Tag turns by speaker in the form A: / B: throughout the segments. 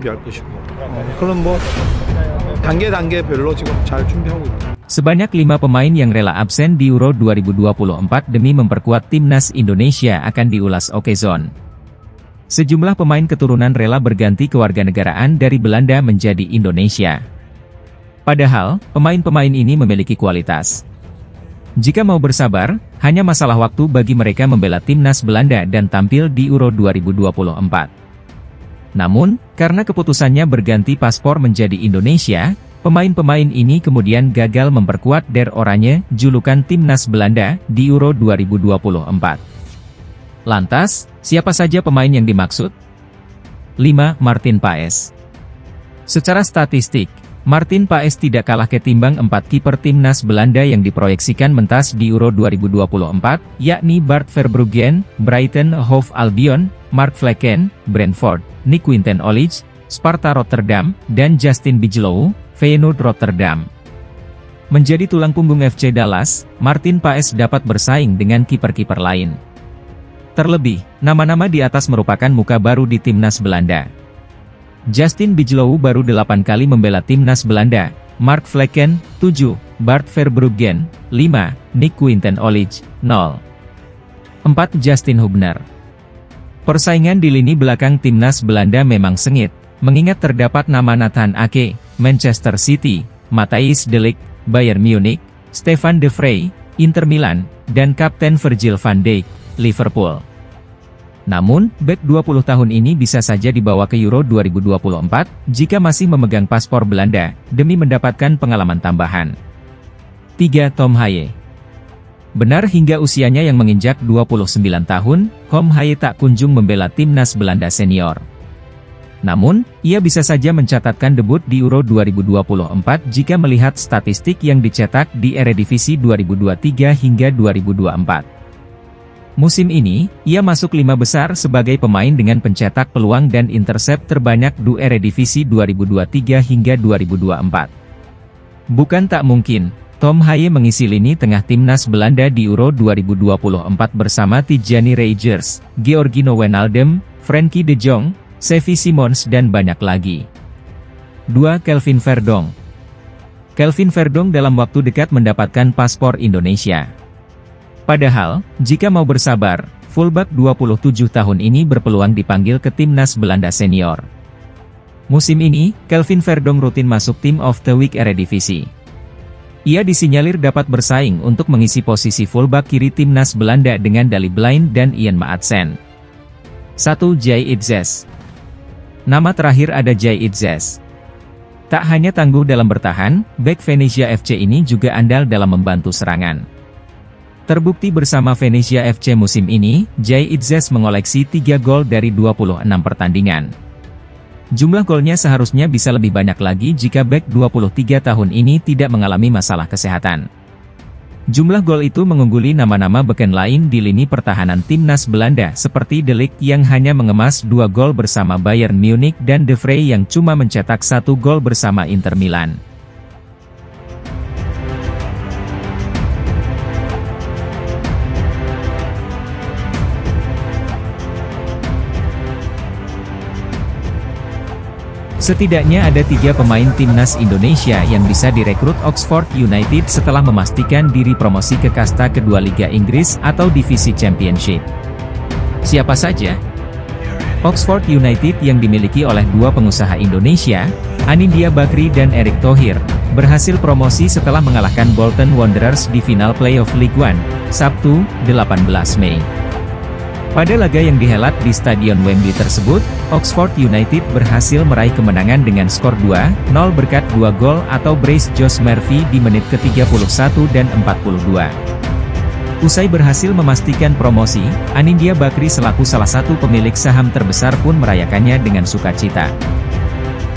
A: 준비할 것이고 그런 단계별로 지금 잘 준비하고 있다.
B: Sebanyak 5 pemain yang rela absen di Euro 2024 demi memperkuat timnas Indonesia akan diulas Okezone. Sejumlah pemain keturunan rela berganti kewarganegaraan dari Belanda menjadi Indonesia. Padahal, pemain-pemain ini memiliki kualitas. Jika mau bersabar, hanya masalah waktu bagi mereka membela timnas Belanda dan tampil di Euro 2024. Namun, karena keputusannya berganti paspor menjadi Indonesia, pemain-pemain ini kemudian gagal memperkuat Der Oranje, julukan timnas Belanda, di Euro 2024. Lantas, siapa saja pemain yang dimaksud? 5. Martin Paes. Secara statistik, Martin Paes tidak kalah ketimbang 4 kiper timnas Belanda yang diproyeksikan mentas di Euro 2024, yakni Bart Verbruggen, Brighton Hove Albion, Mark Flekken, Brentford, Nick Quinten-Olige, Sparta Rotterdam, dan Justin Bijlow, Feyenoord Rotterdam. Menjadi tulang punggung FC Dallas, Martin Paes dapat bersaing dengan kiper-kiper lain. Terlebih, nama-nama di atas merupakan muka baru di timnas Belanda. Justin Bijlow baru 8 kali membela timnas Belanda, Mark Flekken, 7, Bart Verbruggen, 5, Nick Quinten-Olige, 0. 4. Justin Hubner. Persaingan di lini belakang timnas Belanda memang sengit, mengingat terdapat nama Nathan Ake, Manchester City, Matthijs de Ligt, Bayern Munich, Stefan de Vrij, Inter Milan, dan Kapten Virgil van Dijk, Liverpool. Namun, bek 20 tahun ini bisa saja dibawa ke Euro 2024, jika masih memegang paspor Belanda, demi mendapatkan pengalaman tambahan. 3. Tom Haye. Benar hingga usianya yang menginjak 29 tahun, Tom Haye tak kunjung membela timnas Belanda senior. Namun, ia bisa saja mencatatkan debut di Euro 2024 jika melihat statistik yang dicetak di Eredivisie 2023 hingga 2024. Musim ini, ia masuk 5 besar sebagai pemain dengan pencetak peluang dan intercept terbanyak di Eredivisie 2023 hingga 2024. Bukan tak mungkin, Tom Haye mengisi lini tengah timnas Belanda di Euro 2024 bersama Tijani Reijers, Georgino Wijnaldum, Frenkie de Jong, Xavi Simons dan banyak lagi. 2. Kelvin Verdong. Kelvin Verdong dalam waktu dekat mendapatkan paspor Indonesia. Padahal, jika mau bersabar, fullback 27 tahun ini berpeluang dipanggil ke timnas Belanda senior. Musim ini, Kelvin Verdong rutin masuk Team of the Week Eredivisie. Ia disinyalir dapat bersaing untuk mengisi posisi fullback kiri timnas Belanda dengan Daley Blind dan Ian Maatsen. 1. Jay Itzes. Nama terakhir ada Jay Itzes. Tak hanya tangguh dalam bertahan, bek Venezia FC ini juga andal dalam membantu serangan. Terbukti bersama Venezia FC musim ini, Jay Itzes mengoleksi 3 gol dari 26 pertandingan. Jumlah golnya seharusnya bisa lebih banyak lagi jika bek 23 tahun ini tidak mengalami masalah kesehatan. Jumlah gol itu mengungguli nama-nama beken lain di lini pertahanan timnas Belanda seperti De Ligt yang hanya mengemas 2 gol bersama Bayern Munich dan De Vrij yang cuma mencetak 1 gol bersama Inter Milan. Setidaknya ada 3 pemain timnas Indonesia yang bisa direkrut Oxford United setelah memastikan diri promosi ke kasta kedua Liga Inggris atau Divisi Championship. Siapa saja? Oxford United yang dimiliki oleh 2 pengusaha Indonesia, Anindya Bakri dan Erick Thohir, berhasil promosi setelah mengalahkan Bolton Wanderers di final playoff League One, Sabtu, 18 Mei. Pada laga yang dihelat di Stadion Wembley tersebut, Oxford United berhasil meraih kemenangan dengan skor 2-0 berkat 2 gol atau brace Josh Murphy di menit ke-31 dan 42. Usai berhasil memastikan promosi, Anindya Bakri selaku salah satu pemilik saham terbesar pun merayakannya dengan sukacita.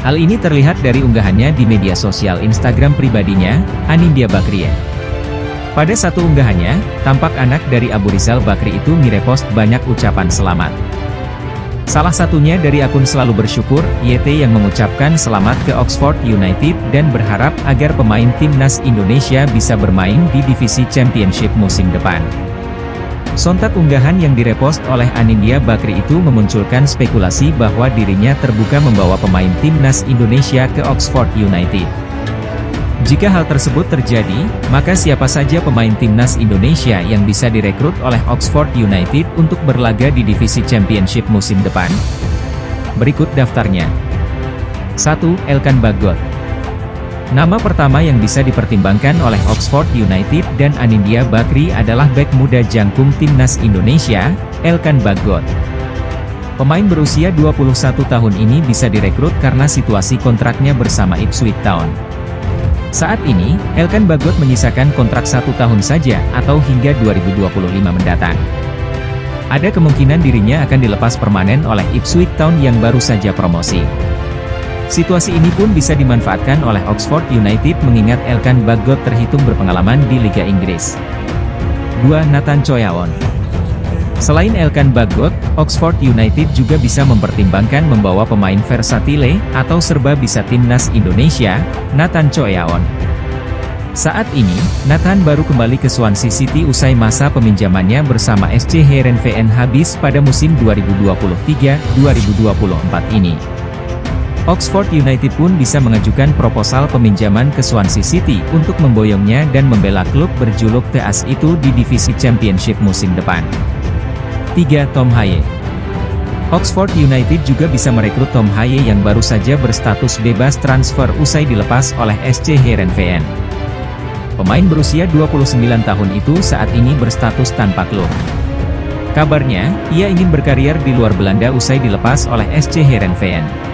B: Hal ini terlihat dari unggahannya di media sosial Instagram pribadinya, Anindya Bakri. Pada satu unggahannya, tampak anak dari Abu Rizal Bakri itu nge-repost banyak ucapan selamat. Salah satunya dari akun Selalu Bersyukur, YT yang mengucapkan selamat ke Oxford United dan berharap agar pemain timnas Indonesia bisa bermain di Divisi Championship musim depan. Sontak unggahan yang direpost oleh Anindya Bakri itu memunculkan spekulasi bahwa dirinya terbuka membawa pemain timnas Indonesia ke Oxford United. Jika hal tersebut terjadi, maka siapa saja pemain timnas Indonesia yang bisa direkrut oleh Oxford United untuk berlaga di divisi Championship musim depan? Berikut daftarnya. 1. Elkan Bagot. Nama pertama yang bisa dipertimbangkan oleh Oxford United dan Anindya Bakri adalah bek muda jangkung timnas Indonesia, Elkan Bagot. Pemain berusia 21 tahun ini bisa direkrut karena situasi kontraknya bersama Ipswich Town. Saat ini, Elkan Bagot menyisakan kontrak 1 tahun saja atau hingga 2025 mendatang. Ada kemungkinan dirinya akan dilepas permanen oleh Ipswich Town yang baru saja promosi. Situasi ini pun bisa dimanfaatkan oleh Oxford United mengingat Elkan Bagot terhitung berpengalaman di Liga Inggris. 2. Nathan Choyaon. Selain Elkan Bagot, Oxford United juga bisa mempertimbangkan membawa pemain versatile atau serba bisa timnas Indonesia, Nathan Choyaon. Saat ini, Nathan baru kembali ke Swansea City usai masa peminjamannya bersama SC Heerenveen habis pada musim 2023-2024 ini. Oxford United pun bisa mengajukan proposal peminjaman ke Swansea City untuk memboyongnya dan membela klub berjuluk The As itu di divisi Championship musim depan. 3. Tom Haye. Oxford United juga bisa merekrut Tom Haye yang baru saja berstatus bebas transfer usai dilepas oleh SC Heerenveen. Pemain berusia 29 tahun itu saat ini berstatus tanpa klub. Kabarnya, ia ingin berkarier di luar Belanda usai dilepas oleh SC Heerenveen.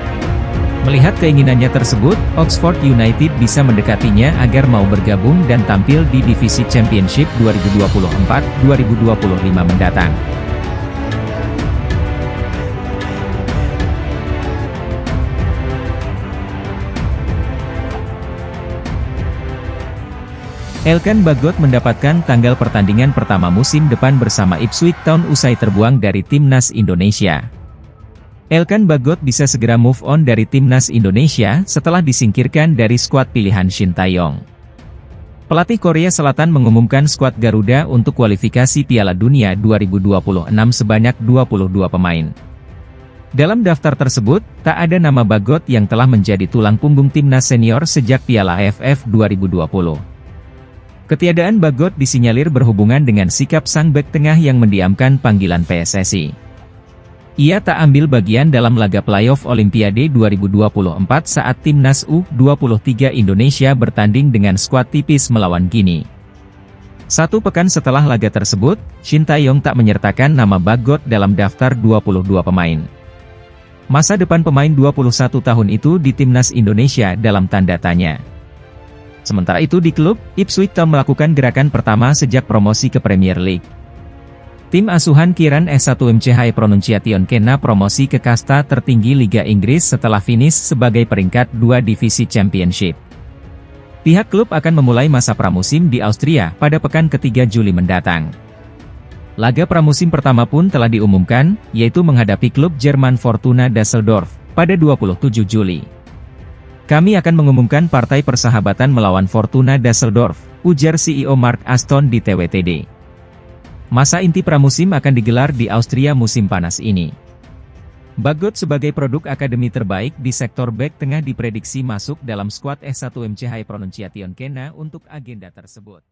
B: Melihat keinginannya tersebut, Oxford United bisa mendekatinya agar mau bergabung dan tampil di divisi Championship 2024-2025 mendatang. Elkan Bagot mendapatkan tanggal pertandingan pertama musim depan bersama Ipswich Town usai terbuang dari timnas Indonesia. Elkan Bagot bisa segera move on dari timnas Indonesia setelah disingkirkan dari skuad pilihan Shin Tae-yong. Pelatih Korea Selatan mengumumkan skuad Garuda untuk kualifikasi Piala Dunia 2026 sebanyak 22 pemain. Dalam daftar tersebut, tak ada nama Bagot yang telah menjadi tulang punggung timnas senior sejak Piala AFF 2020. Ketiadaan Bagot disinyalir berhubungan dengan sikap sang bek tengah yang mendiamkan panggilan PSSI. Ia tak ambil bagian dalam laga playoff Olimpiade 2024 saat timnas U23 Indonesia bertanding dengan skuad tipis melawan Guinea. 1 pekan setelah laga tersebut, Shin Tae-yong tak menyertakan nama Bagot dalam daftar 22 pemain. Masa depan pemain 21 tahun itu di timnas Indonesia dalam tanda tanya. Sementara itu di klub, Ipswich Town melakukan gerakan pertama sejak promosi ke Premier League. Tim asuhan Kiran S1MC High Pronunciation kena promosi ke kasta tertinggi Liga Inggris setelah finish sebagai peringkat 2 divisi Championship. Pihak klub akan memulai masa pramusim di Austria pada pekan ketiga Juli mendatang. Laga pramusim pertama pun telah diumumkan, yaitu menghadapi klub Jerman Fortuna Düsseldorf pada 27 Juli. Kami akan mengumumkan partai persahabatan melawan Fortuna Düsseldorf, ujar CEO Mark Aston di TWTD. Masa inti pramusim akan digelar di Austria musim panas ini. Bagot sebagai produk akademi terbaik di sektor bek tengah diprediksi masuk dalam skuad S1MC High Pronunciation Kena untuk agenda tersebut.